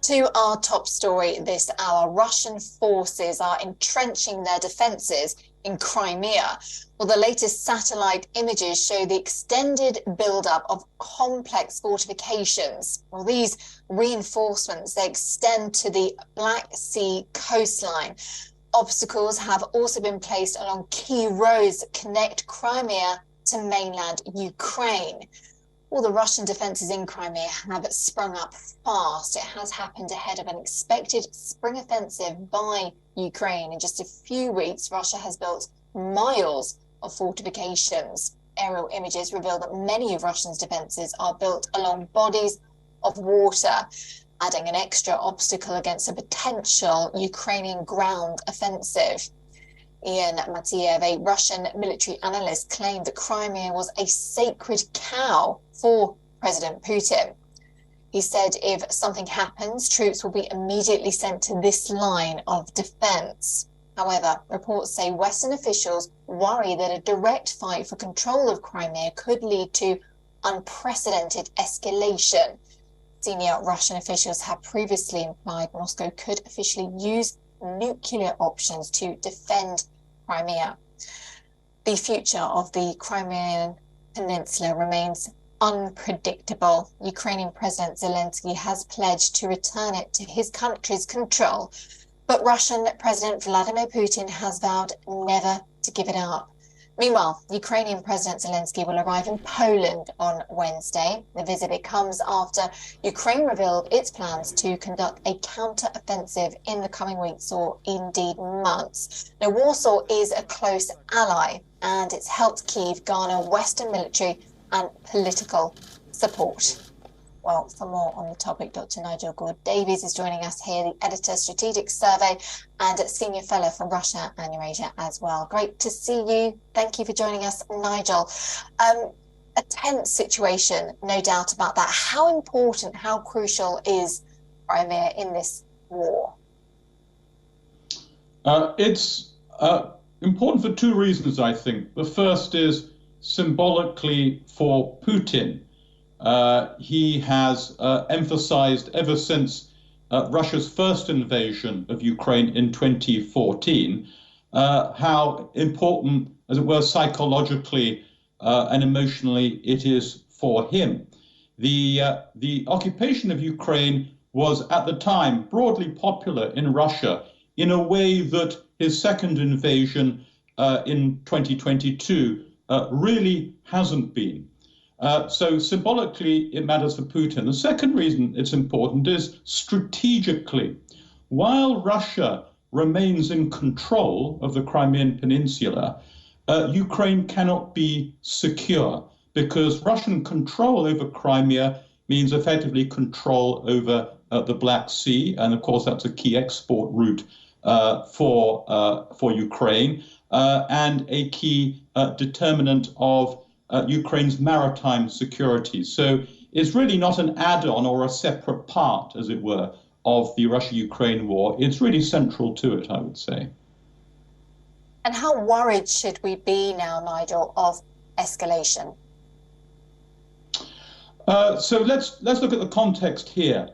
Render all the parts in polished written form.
To our top story this hour, Russian forces are entrenching their defences in Crimea. Well, the latest satellite images show the extended buildup of complex fortifications. Well, these reinforcements, they extend to the Black Sea coastline. Obstacles have also been placed along key roads that connect Crimea to mainland Ukraine. Well, the Russian defences in Crimea have sprung up fast. It has happened ahead of an expected spring offensive by Ukraine. In just a few weeks, Russia has built miles of fortifications. Aerial images reveal that many of Russia's defences are built along bodies of water, adding an extra obstacle against a potential Ukrainian ground offensive. Ian Matiev, a Russian military analyst, claimed that Crimea was a sacred cow for President Putin. He said if something happens, troops will be immediately sent to this line of defense. However, reports say Western officials worry that a direct fight for control of Crimea could lead to unprecedented escalation. Senior Russian officials have previously implied Moscow could officially use nuclear options to defend Crimea. The future of the Crimean Peninsula remains unpredictable. Ukrainian President Zelensky has pledged to return it to his country's control, but Russian President Vladimir Putin has vowed never to give it up. Meanwhile, Ukrainian President Zelensky will arrive in Poland on Wednesday. The visit comes after Ukraine revealed its plans to conduct a counter-offensive in the coming weeks or indeed months. Now, Warsaw is a close ally and it's helped Kyiv garner Western military and political support. Well, for more on the topic, Dr. Nigel Gord-Davies is joining us here, the editor, Strategic Survey and Senior Fellow for Russia and Eurasia as well. Great to see you. Thank you for joining us, Nigel. A tense situation, no doubt about that. How important, how crucial is Crimea in this war? It's important for two reasons, I think. The first is symbolically for Putin. He has emphasized ever since Russia's first invasion of Ukraine in 2014 how important, as it were, psychologically and emotionally it is for him. The occupation of Ukraine was at the time broadly popular in Russia in a way that his second invasion in 2022 really hasn't been. So symbolically, it matters for Putin. The second reason it's important is strategically. While Russia remains in control of the Crimean Peninsula, Ukraine cannot be secure because Russian control over Crimea means effectively control over the Black Sea. And of course, that's a key export route for Ukraine and a key determinant of Ukraine's maritime security. So it's really not an add-on or a separate part, as it were, of the Russia-Ukraine war. It's really central to it, I would say. And how worried should we be now, Nigel, of escalation? So let's look at the context here.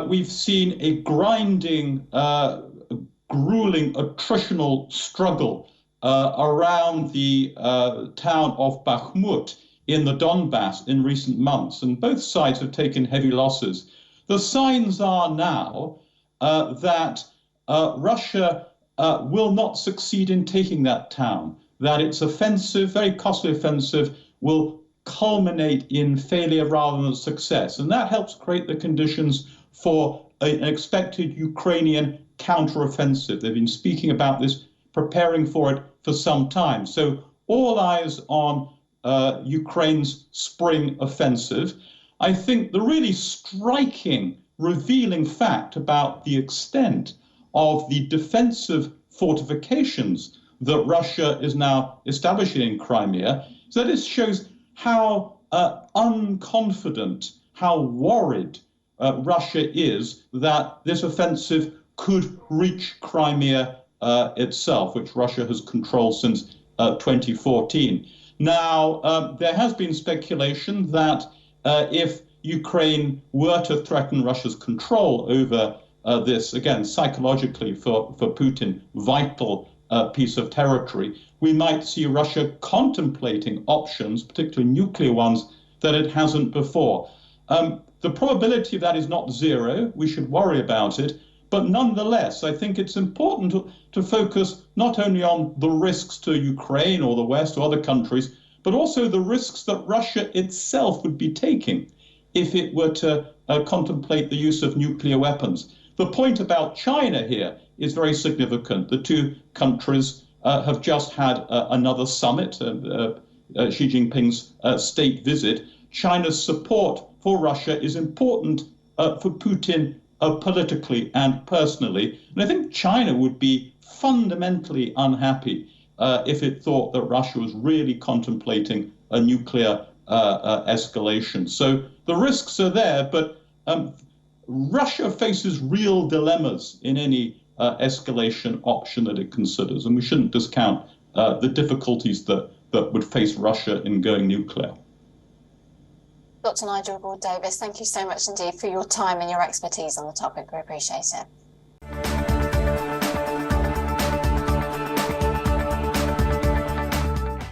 We've seen a grinding, grueling, attritional struggle around the town of Bakhmut in the Donbass in recent months, and both sides have taken heavy losses. The signs are now that Russia will not succeed in taking that town, that its offensive, very costly offensive, will culminate in failure rather than success. And that helps create the conditions for an expected Ukrainian counteroffensive. They've been speaking about this, preparing for it for some time. So all eyes on Ukraine's spring offensive. I think the really striking, revealing fact about the extent of the defensive fortifications that Russia is now establishing in Crimea is that it shows how unconfident, how worried Russia is that this offensive could reach Crimea itself, which Russia has controlled since 2014. Now, there has been speculation that if Ukraine were to threaten Russia's control over this, again, psychologically for Putin, vital piece of territory, we might see Russia contemplating options, particularly nuclear ones, that it hasn't before. The probability of that is not zero. We should worry about it. But nonetheless, I think it's important to focus not only on the risks to Ukraine or the West or other countries, but also the risks that Russia itself would be taking if it were to contemplate the use of nuclear weapons. The point about China here is very significant. The two countries have just had another summit, Xi Jinping's state visit. China's support for Russia is important for Putin politically and personally. And I think China would be fundamentally unhappy if it thought that Russia was really contemplating a nuclear escalation. So the risks are there, but Russia faces real dilemmas in any escalation option that it considers, and we shouldn't discount the difficulties that would face Russia in going nuclear. Dr. Nigel Ward-Davies, thank you so much indeed for your time and your expertise on the topic. We appreciate it.